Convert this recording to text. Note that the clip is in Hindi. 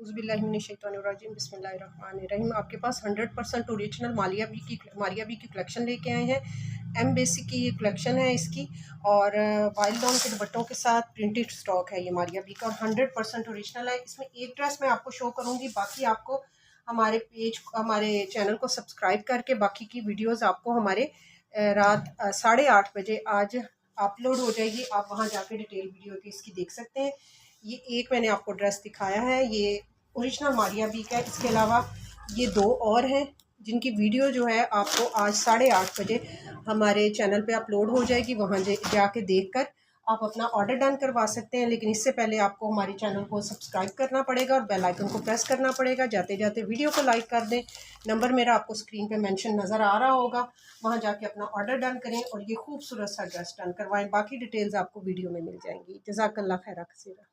उज़बिल्लाहिमिनश्शैतानिर्रजीम बिस्मिल्लाहिर्रहमानिर्रहीम। आपके पास 100% ओरिजिनल मारिया बी की कलेक्शन लेके आए हैं। एम बेसिक की ये कलेक्शन है इसकी, और वाइल्ड लॉन के दुपट्टों के साथ प्रिंटेड स्टॉक है ये मारिया बी का, और 100% ओरिजिनल है। इसमें एक ड्रेस मैं आपको शो करूँगी, बाकी आपको हमारे चैनल को सब्सक्राइब करके बाकी की वीडियोज़ आपको हमारे रात 8:30 बजे आज अपलोड हो जाएगी। आप वहाँ जाके डिटेल वीडियो की इसकी देख सकते हैं। ये एक मैंने आपको ड्रेस दिखाया है, ये ओरिजिनल मारिया बी का है। इसके अलावा ये 2 और हैं जिनकी वीडियो जो है आपको आज 8:30 बजे हमारे चैनल पे अपलोड हो जाएगी। वहाँ जाके देखकर आप अपना ऑर्डर डन करवा सकते हैं, लेकिन इससे पहले आपको हमारे चैनल को सब्सक्राइब करना पड़ेगा और बेल आइकन को प्रेस करना पड़ेगा। जाते जाते वीडियो को लाइक कर दें। नंबर मेरा आपको स्क्रीन पे मेंशन नज़र आ रहा होगा, वहाँ जाके अपना ऑर्डर डन करें और ये खूबसूरत सा ड्रेस डन करवाएं। बाकी डिटेल्स आपको वीडियो में मिल जाएंगी। जज़ाकल्लाह खैरा कसीरा।